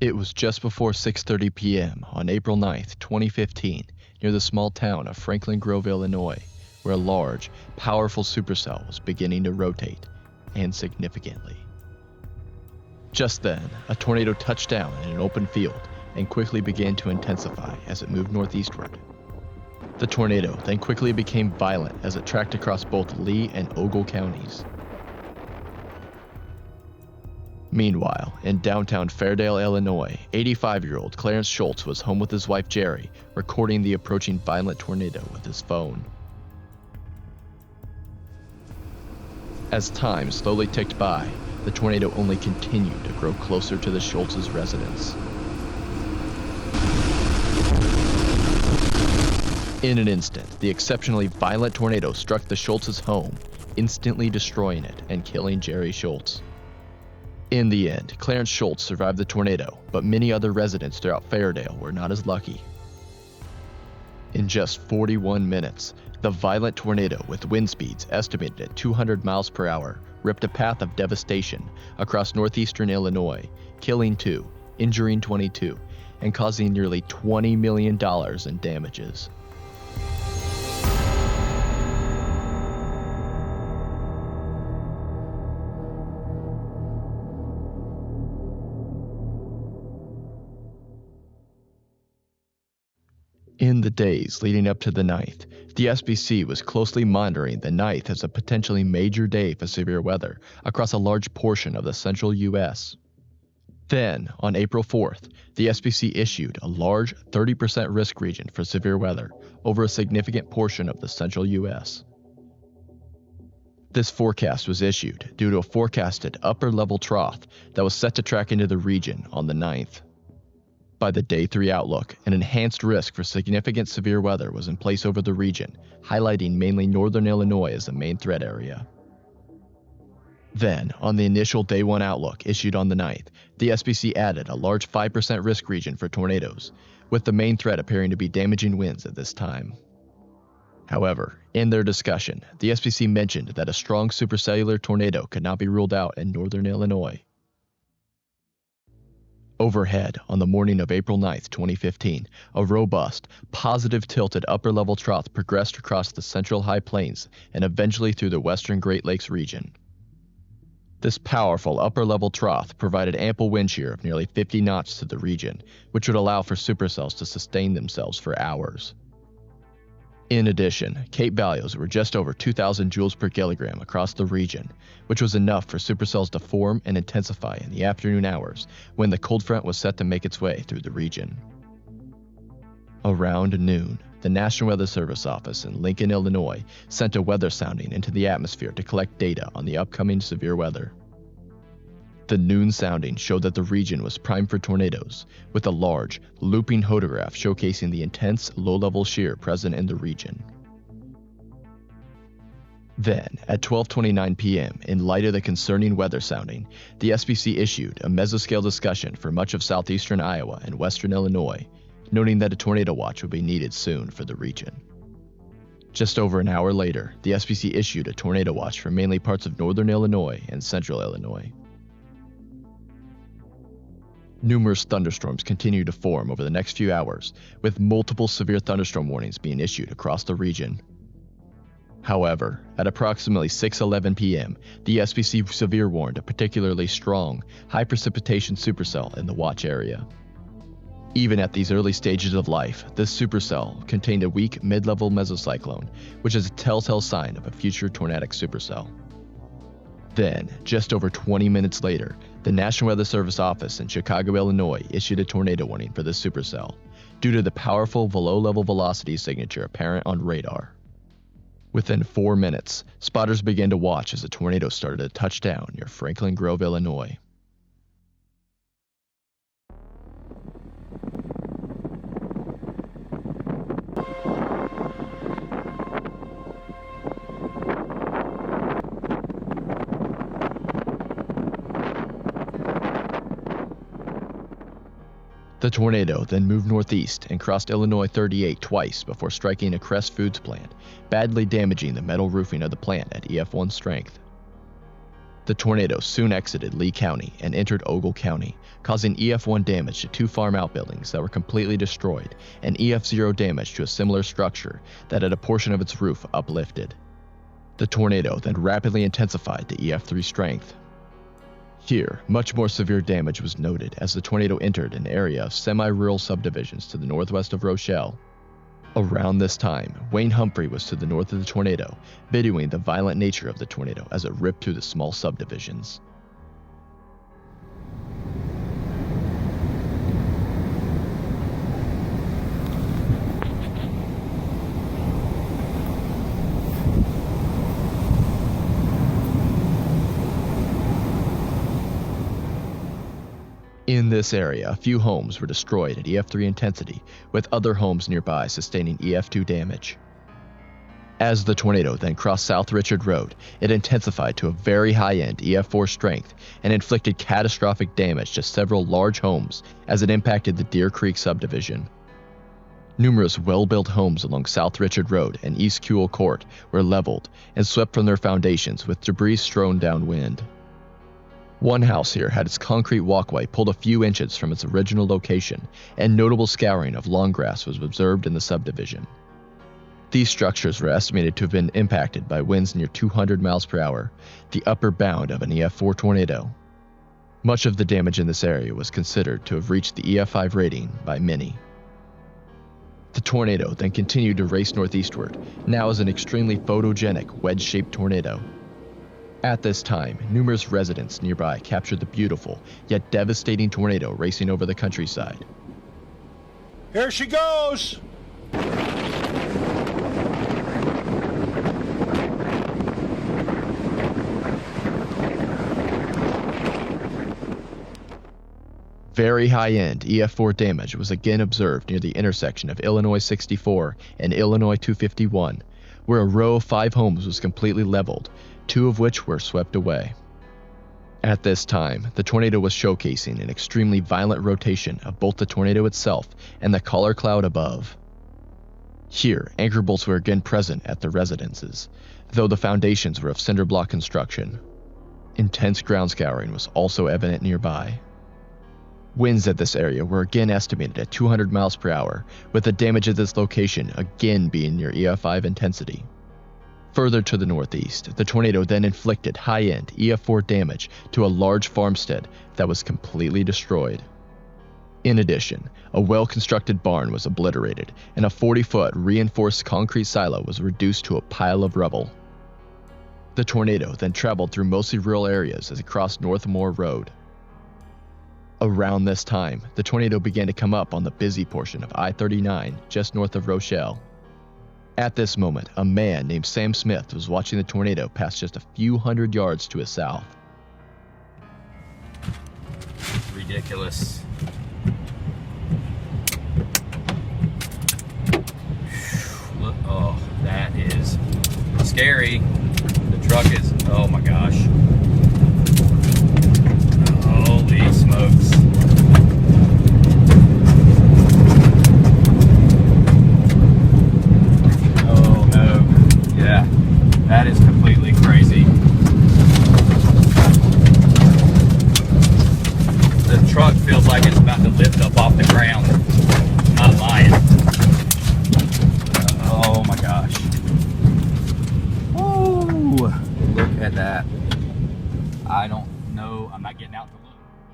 It was just before 6:30 p.m. on April 9th, 2015, near the small town of Franklin Grove, Illinois, where a large, powerful supercell was beginning to rotate, and significantly. Just then, a tornado touched down in an open field and quickly began to intensify as it moved northeastward. The tornado then quickly became violent as it tracked across both Lee and Ogle counties. Meanwhile, in downtown Fairdale, Illinois, 85-year-old Clarence Schultz was home with his wife Geri, recording the approaching violent tornado with his phone. As time slowly ticked by, the tornado only continued to grow closer to the Schultz's residence. In an instant, the exceptionally violent tornado struck the Schultz's home, instantly destroying it and killing Geri Schultz. In the end, Clarence Schultz survived the tornado, but many other residents throughout Fairdale were not as lucky. In just 41 minutes, the violent tornado, with wind speeds estimated at 200 miles per hour, ripped a path of devastation across northeastern Illinois, killing 2, injuring 22, and causing nearly $20 million in damages. In the days leading up to the 9th, the SBC was closely monitoring the 9th as a potentially major day for severe weather across a large portion of the central U.S. Then, on April 4th, the SBC issued a large 30% risk region for severe weather over a significant portion of the central U.S. This forecast was issued due to a forecasted upper-level trough that was set to track into the region on the 9th. By the Day 3 outlook, an enhanced risk for significant severe weather was in place over the region, highlighting mainly northern Illinois as the main threat area. Then, on the initial Day 1 outlook issued on the 9th, the SBC added a large 5% risk region for tornadoes, with the main threat appearing to be damaging winds at this time. However, in their discussion, the SBC mentioned that a strong supercellular tornado could not be ruled out in northern Illinois. Overhead, on the morning of April 9, 2015, a robust, positive tilted upper-level trough progressed across the central high plains and eventually through the western Great Lakes region. This powerful upper-level trough provided ample wind shear of nearly 50 knots to the region, which would allow for supercells to sustain themselves for hours. In addition, Cape values were just over 2,000 joules per kilogram across the region, which was enough for supercells to form and intensify in the afternoon hours when the cold front was set to make its way through the region. Around noon, the National Weather Service office in Lincoln, Illinois, sent a weather sounding into the atmosphere to collect data on the upcoming severe weather. The noon sounding showed that the region was primed for tornadoes, with a large, looping hodograph showcasing the intense, low-level shear present in the region. Then, at 12:29 p.m., in light of the concerning weather sounding, the SBC issued a mesoscale discussion for much of southeastern Iowa and western Illinois, noting that a tornado watch would be needed soon for the region. Just over an hour later, the SBC issued a tornado watch for mainly parts of northern Illinois and central Illinois. Numerous thunderstorms continued to form over the next few hours, with multiple severe thunderstorm warnings being issued across the region. However, at approximately 6:11 p.m., the SBC severe warned a particularly strong, high precipitation supercell in the watch area. Even at these early stages of life, this supercell contained a weak mid-level mesocyclone, which is a telltale sign of a future tornadic supercell. Then, just over 20 minutes later, the National Weather Service office in Chicago, Illinois issued a tornado warning for this supercell, due to the powerful below-level velocity signature apparent on radar. Within 4 minutes, spotters began to watch as a tornado started to touch down near Franklin Grove, Illinois. The tornado then moved northeast and crossed Illinois 38 twice before striking a Crest Foods plant, badly damaging the metal roofing of the plant at EF1 strength. The tornado soon exited Lee County and entered Ogle County, causing EF1 damage to 2 farm outbuildings that were completely destroyed, and EF0 damage to a similar structure that had a portion of its roof uplifted. The tornado then rapidly intensified to EF3 strength. Here, much more severe damage was noted as the tornado entered an area of semi-rural subdivisions to the northwest of Rochelle. Around this time, Wayne Humphrey was to the north of the tornado, videoing the violent nature of the tornado as it ripped through the small subdivisions. In this area, a few homes were destroyed at EF3 intensity, with other homes nearby sustaining EF2 damage. As the tornado then crossed South Richard Road, it intensified to a very high-end EF4 strength and inflicted catastrophic damage to several large homes as it impacted the Deer Creek subdivision. Numerous well-built homes along South Richard Road and East Kewell Court were leveled and swept from their foundations with debris strewn downwind. One house here had its concrete walkway pulled a few inches from its original location, and notable scouring of long grass was observed in the subdivision. These structures were estimated to have been impacted by winds near 200 miles per hour, the upper bound of an EF4 tornado. Much of the damage in this area was considered to have reached the EF5 rating by many. The tornado then continued to race northeastward, now as an extremely photogenic wedge-shaped tornado. At this time, numerous residents nearby captured the beautiful, yet devastating tornado racing over the countryside. Here she goes! Very high-end EF4 damage was again observed near the intersection of Illinois 64 and Illinois 251, where a row of 5 homes was completely leveled, 2 of which were swept away. At this time, the tornado was showcasing an extremely violent rotation of both the tornado itself and the collar cloud above. Here, anchor bolts were again present at the residences, though the foundations were of cinder block construction. Intense ground scouring was also evident nearby. Winds at this area were again estimated at 200 miles per hour, with the damage at this location again being near EF5 intensity. Further to the northeast, the tornado then inflicted high-end EF4 damage to a large farmstead that was completely destroyed. In addition, a well-constructed barn was obliterated, and a 40-foot reinforced concrete silo was reduced to a pile of rubble. The tornado then traveled through mostly rural areas as it crossed Northmore Road. Around this time, the tornado began to come up on the busy portion of I-39 just north of Rochelle. At this moment, a man named Sam Smith was watching the tornado pass just a few hundred yards to his south. Ridiculous. Look, oh, that is scary. The truck is, oh my gosh. Holy smokes. Oh no. Yeah, that is completely crazy. The truck feels like it's about to lift up off the ground. I'm not lying. Oh my gosh. Woo! Look at that. I don't know. I'm not getting out to look.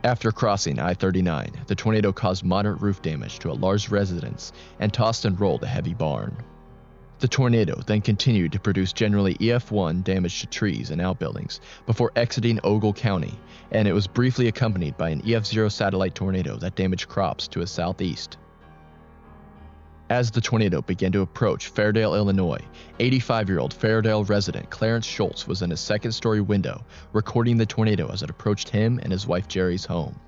After crossing I-39, the tornado caused moderate roof damage to a large residence and tossed and rolled a heavy barn. The tornado then continued to produce generally EF1 damage to trees and outbuildings before exiting Ogle County, and it was briefly accompanied by an EF0 satellite tornado that damaged crops to its southeast. As the tornado began to approach Fairdale, Illinois, 85-year-old Fairdale resident Clarence Schultz was in a second-story window, recording the tornado as it approached him and his wife Geri's home.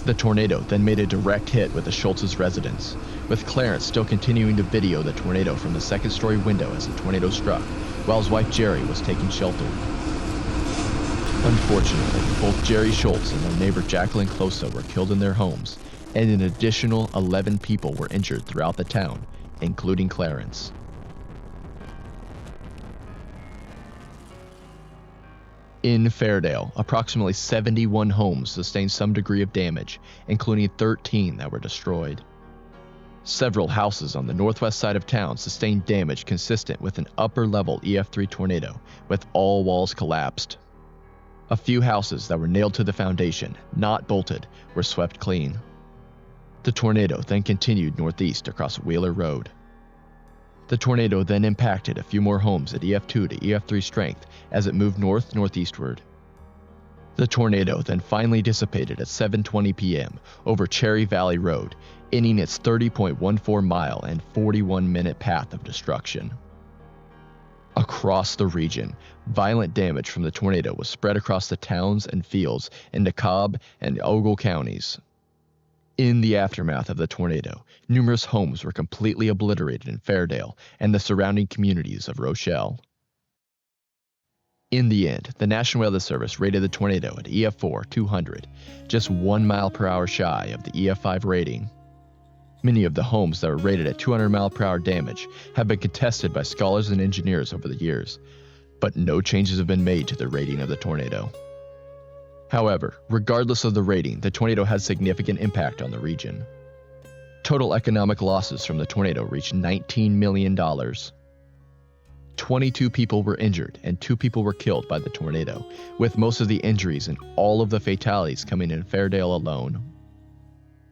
The tornado then made a direct hit with the Schultz's residence, with Clarence still continuing to video the tornado from the second-story window as the tornado struck, while his wife Geri was taking shelter. Unfortunately, both Geri Schultz and their neighbor Jacqueline Closa were killed in their homes, and an additional 11 people were injured throughout the town, including Clarence. In Fairdale, approximately 71 homes sustained some degree of damage, including 13 that were destroyed. Several houses on the northwest side of town sustained damage consistent with an upper-level EF4 tornado, with all walls collapsed. A few houses that were nailed to the foundation, not bolted, were swept clean. The tornado then continued northeast across Wheeler Road. The tornado then impacted a few more homes at EF2 to EF3 strength as it moved northeastward. The tornado then finally dissipated at 7:20 p.m. over Cherry Valley Road, ending its 30.14-mile and 41-minute path of destruction. Across the region, violent damage from the tornado was spread across the towns and fields in DeKalb and Ogle counties. In the aftermath of the tornado, numerous homes were completely obliterated in Fairdale and the surrounding communities of Rochelle. In the end, the National Weather Service rated the tornado at EF4 200, just 1 mile per hour shy of the EF5 rating. Many of the homes that were rated at 200 mile per hour damage have been contested by scholars and engineers over the years, but no changes have been made to the rating of the tornado. However, regardless of the rating, the tornado had significant impact on the region. Total economic losses from the tornado reached $19 million. 22 people were injured and 2 people were killed by the tornado, with most of the injuries and all of the fatalities coming in Fairdale alone.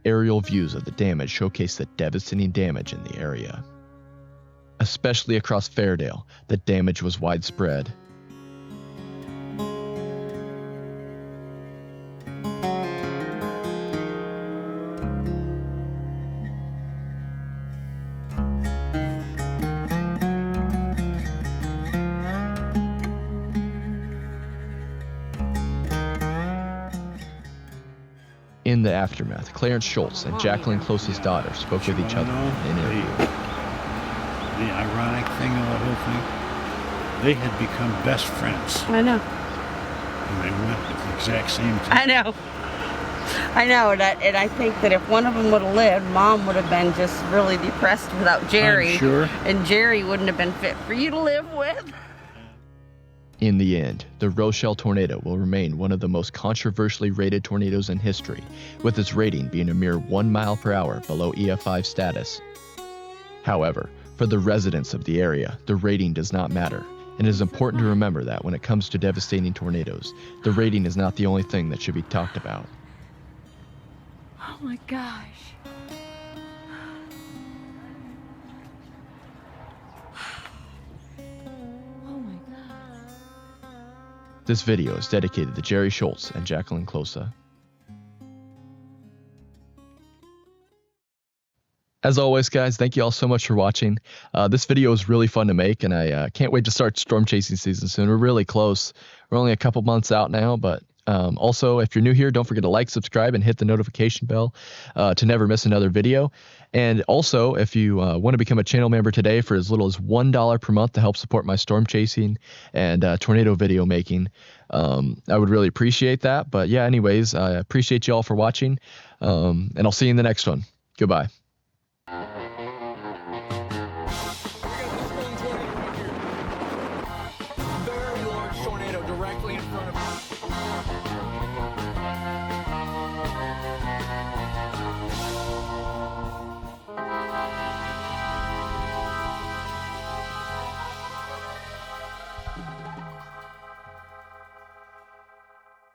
Aerial views of the damage showcase the devastating damage in the area. Especially across Fairdale, the damage was widespread. In the aftermath, Clarence Schultz and Jacqueline Close's daughter spoke with each other in an interview. The ironic thing of the whole thing, they had become best friends. I know. And they went at the exact same time. I know, and I think that if one of them would have lived, Mom would have been just really depressed without Geri. I'm sure. And Geri wouldn't have been fit for you to live with. In the end, the Rochelle tornado will remain one of the most controversially rated tornadoes in history, with its rating being a mere 1 mile per hour below EF5 status. However, for the residents of the area, the rating does not matter, and it is important to remember that when it comes to devastating tornadoes, the rating is not the only thing that should be talked about. Oh my gosh. This video is dedicated to Geri Schultz and Jacqueline Close. As always, guys, thank you all so much for watching. This video is really fun to make, and I can't wait to start storm chasing season soon. We're really close. We're only a couple months out now, but also, if you're new here, don't forget to like, subscribe, and hit the notification bell to never miss another video. And also, if you want to become a channel member today for as little as $1 per month to help support my storm chasing and tornado video making, I would really appreciate that. But yeah, anyways, I appreciate you all for watching, and I'll see you in the next one. Goodbye.